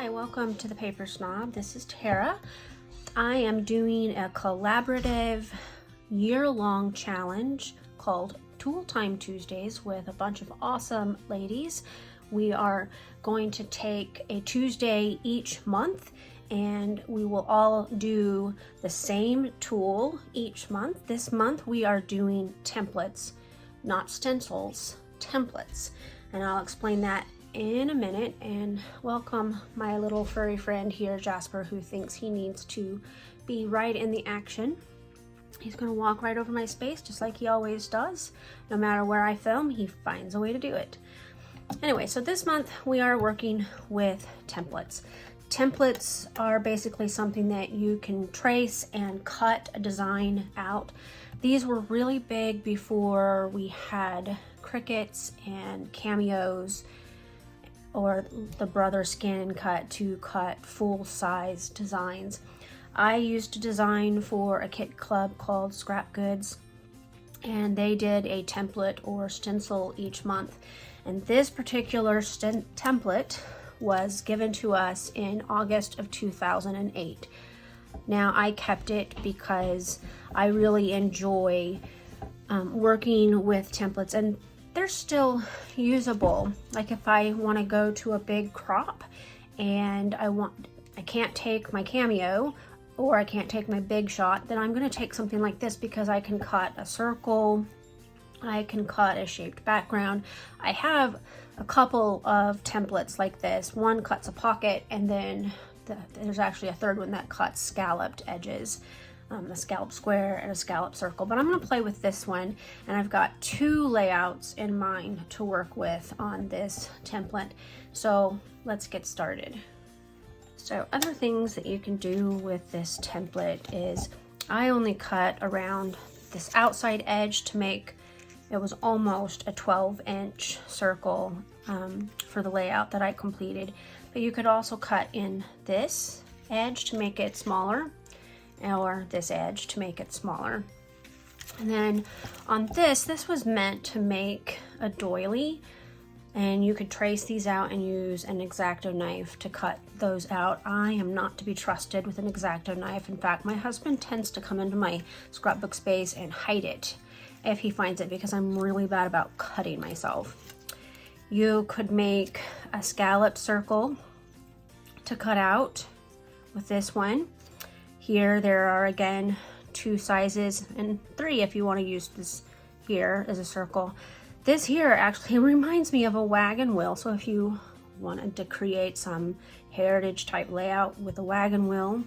Hi, welcome to the Paper Snob. This is Tara. I am doing a collaborative year-long challenge called Tool Time Tuesdays with a bunch of awesome ladies. We are going to take a Tuesday each month and we will all do the same tool each month. This month we are doing templates, not stencils, templates. And I'll explain that in a minute. And welcome my little furry friend here, Jasper, who thinks he needs to be right in the action. He's gonna walk right over my space just like he always does. No matter where I film, he finds a way to do it. Anyway, so this month we are working with templates. Templates are basically something that you can trace and cut a design out. These were really big before we had Cricuts and Cameos or the Brother Scan Cut to cut full-size designs. I used to design for a kit club called Scrap Goods, and they did a template or stencil each month. And this particular template was given to us in August of 2008. Now, I kept it because I really enjoy working with templates, and they're still usable. Like if I want to go to a big crop and I can't take my Cameo or I can't take my Big Shot, then I'm going to take something like this because I can cut a circle, I can cut a shaped background. I have a couple of templates like this. One cuts a pocket, and then there's actually a third one that cuts scalloped edges. A scallop square and a scallop circle, but I'm going to play with this one, and I've got two layouts in mind to work with on this template. So let's get started. So other things that you can do with this template is I only cut around this outside edge to make it was almost a 12-inch circle for the layout that I completed, but you could also cut in this edge to make it smaller, or this edge to make it smaller. And then on this was meant to make a doily, and you could trace these out and use an X-Acto knife to cut those out. I am not to be trusted with an X-Acto knife. In fact, my husband tends to come into my scrapbook space and hide it if he finds it, because I'm really bad about cutting myself. You could make a scallop circle to cut out with this one. Here there are again two sizes, and three if you want to use this here as a circle. This here actually reminds me of a wagon wheel, so if you wanted to create some heritage type layout with a wagon wheel,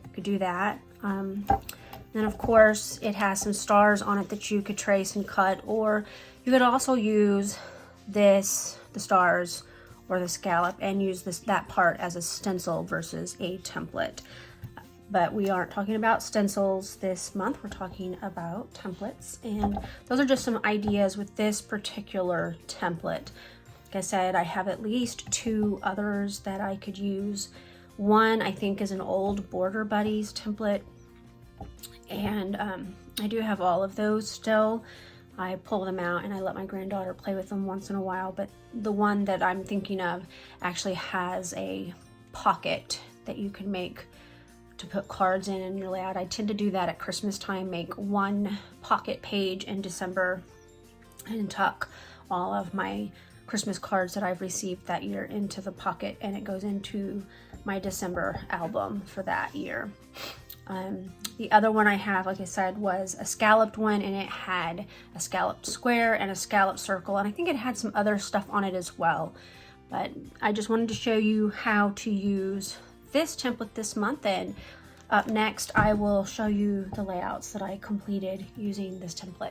you could do that. Then of course it has some stars on it that you could trace and cut, or you could also use the stars or the scallop and use that part as a stencil versus a template. But we aren't talking about stencils this month, we're talking about templates. And those are just some ideas with this particular template. Like I said, I have at least two others that I could use. One I think is an old Border Buddies template, and I do have all of those still. I pull them out and I let my granddaughter play with them once in a while, but the one that I'm thinking of actually has a pocket that you can make to put cards in your layout. I tend to do that at Christmas time, make one pocket page in December and tuck all of my Christmas cards that I've received that year into the pocket, and it goes into my December album for that year. The other one I have, like I said, was a scalloped one, and it had a scalloped square and a scalloped circle, and I think it had some other stuff on it as well. But I just wanted to show you how to use this template this month, and up next I will show you the layouts that I completed using this template.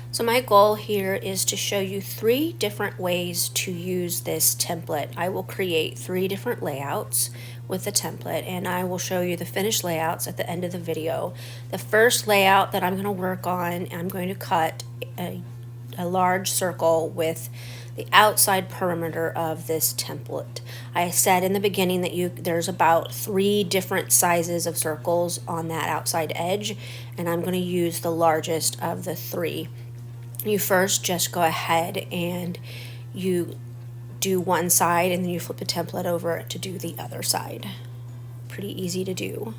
So my goal here is to show you 3 different ways to use this template. I will create 3 different layouts with the template, and I will show you the finished layouts at the end of the video. The first layout that I'm going to work on, I'm going to cut a large circle with the outside perimeter of this template. I said in the beginning that there's about 3 different sizes of circles on that outside edge, and I'm going to use the largest of the 3. You first just go ahead and you do one side and then you flip the template over to do the other side. Pretty easy to do.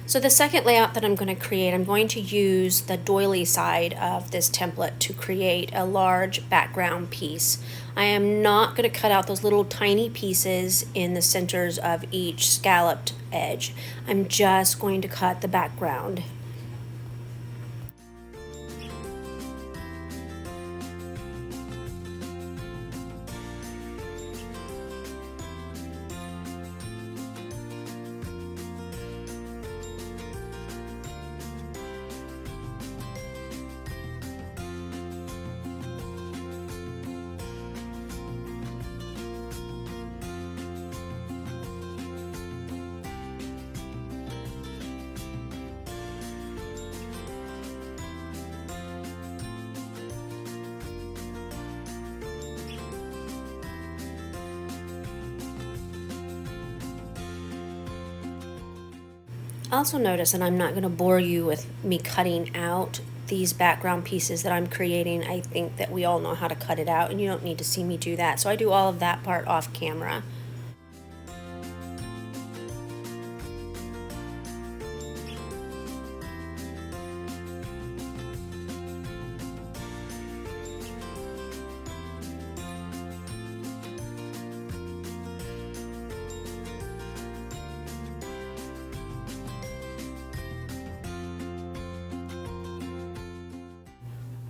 So the second layout that I'm going to create, I'm going to use the doily side of this template to create a large background piece. I am not going to cut out those little tiny pieces in the centers of each scalloped edge. I'm just going to cut the background. Also notice, and I'm not going to bore you with me cutting out these background pieces that I'm creating. I think that we all know how to cut it out and you don't need to see me do that. So I do all of that part off camera.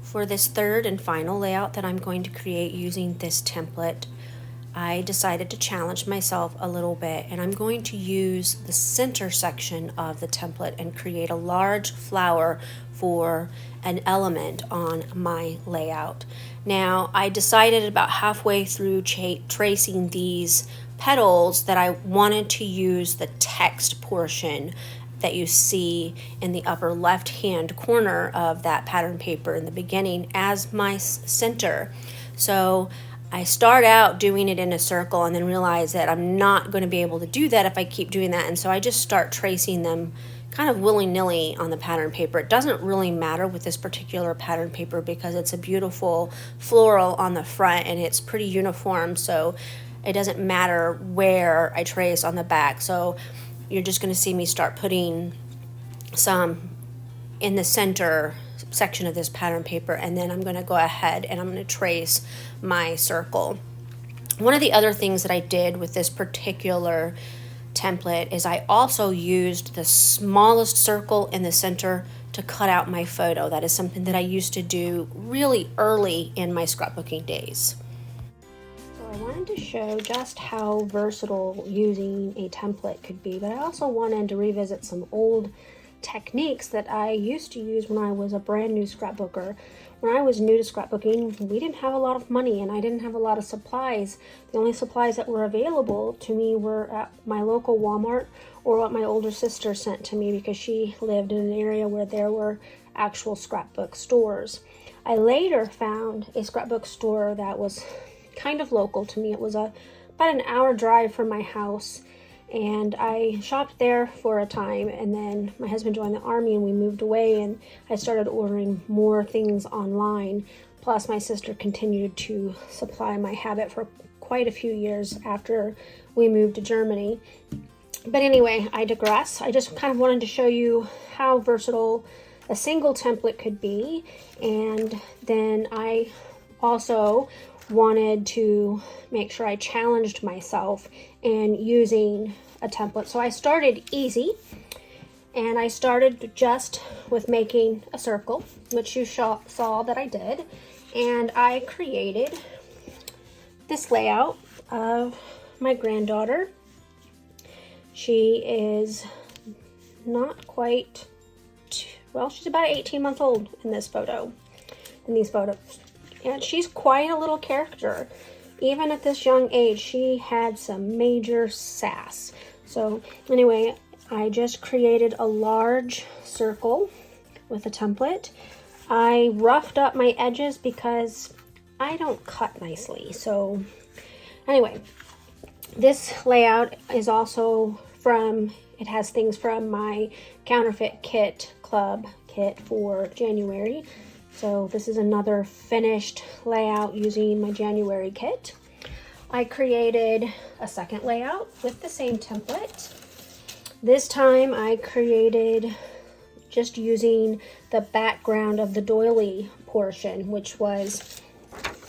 For this third and final layout that I'm going to create using this template, I decided to challenge myself a little bit, and I'm going to use the center section of the template and create a large flower for an element on my layout. Now, I decided about halfway through tracing these petals that I wanted to use the text portion that you see in the upper left hand corner of that pattern paper in the beginning as my center. So I start out doing it in a circle and then realize that I'm not going to be able to do that if I keep doing that, and so I just start tracing them kind of willy-nilly on the pattern paper. It doesn't really matter with this particular pattern paper because it's a beautiful floral on the front and it's pretty uniform, so it doesn't matter where I trace on the back. So you're just going to see me start putting some in the center section of this pattern paper, and then I'm going to go ahead and I'm going to trace my circle. One of the other things that I did with this particular template is I also used the smallest circle in the center to cut out my photo. That is something that I used to do really early in my scrapbooking days. I wanted to show just how versatile using a template could be, but I also wanted to revisit some old techniques that I used to use when I was a brand new scrapbooker. When I was new to scrapbooking, we didn't have a lot of money and I didn't have a lot of supplies. The only supplies that were available to me were at my local Walmart or what my older sister sent to me because she lived in an area where there were actual scrapbook stores. I later found a scrapbook store that was kind of local to me. It was about an hour drive from my house, and I shopped there for a time, and then my husband joined the Army and we moved away, and I started ordering more things online. Plus my sister continued to supply my habit for quite a few years after we moved to Germany. But anyway, I digress. I just kind of wanted to show you how versatile a single template could be, and then I also wanted to make sure I challenged myself in using a template. So I started easy, and I started just with making a circle, which you saw that I did, and I created this layout of my granddaughter. She is not quite, well, she's about 18 months old in these photos. And she's quite a little character. Even at this young age, she had some major sass. So anyway, I just created a large circle with a template. I roughed up my edges because I don't cut nicely. So anyway, this layout is also it has things from my counterfeit kit club kit for January. So this is another finished layout using my January kit. I created a second layout with the same template. This time I created just using the background of the doily portion, which was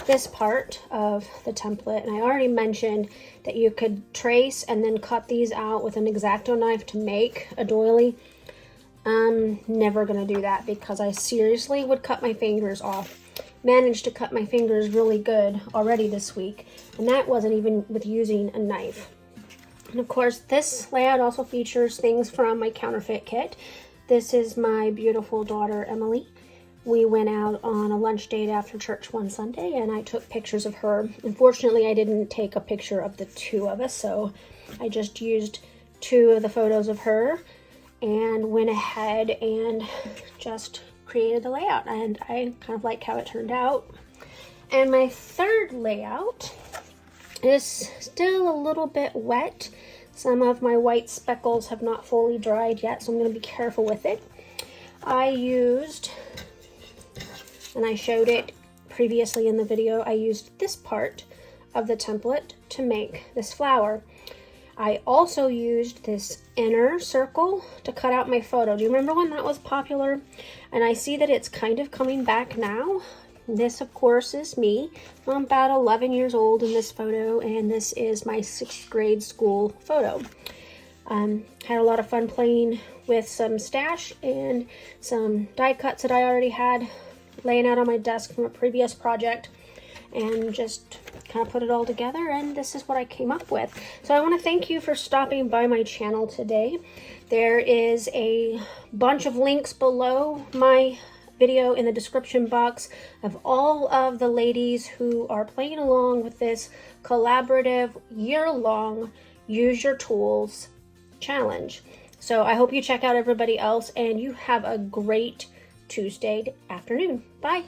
this part of the template. And I already mentioned that you could trace and then cut these out with an X-Acto knife to make a doily. I'm never gonna do that because I seriously would cut my fingers off. Managed to cut my fingers really good already this week, and that wasn't even with using a knife. And of course, this layout also features things from my counterfeit kit. This is my beautiful daughter, Emily. We went out on a lunch date after church one Sunday, and I took pictures of her. Unfortunately, I didn't take a picture of the two of us, so I just used 2 of the photos of her and went ahead and just created the layout, and I kind of like how it turned out. And my third layout is still a little bit wet. Some of my white speckles have not fully dried yet, so I'm going to be careful with it. I used, and I showed it previously in the video, I used this part of the template to make this flower. I also used this inner circle to cut out my photo. Do you remember when that was popular? And I see that it's kind of coming back now. This, of course, is me. I'm about 11 years old in this photo, and this is my 6th grade school photo. Had a lot of fun playing with some stash and some die cuts that I already had laying out on my desk from a previous project, and just kind of put it all together, and this is what I came up with. So I want to thank you for stopping by my channel today. There is a bunch of links below my video in the description box of all of the ladies who are playing along with this collaborative year-long Use Your Tools challenge. So I hope you check out everybody else, and you have a great Tuesday afternoon. Bye.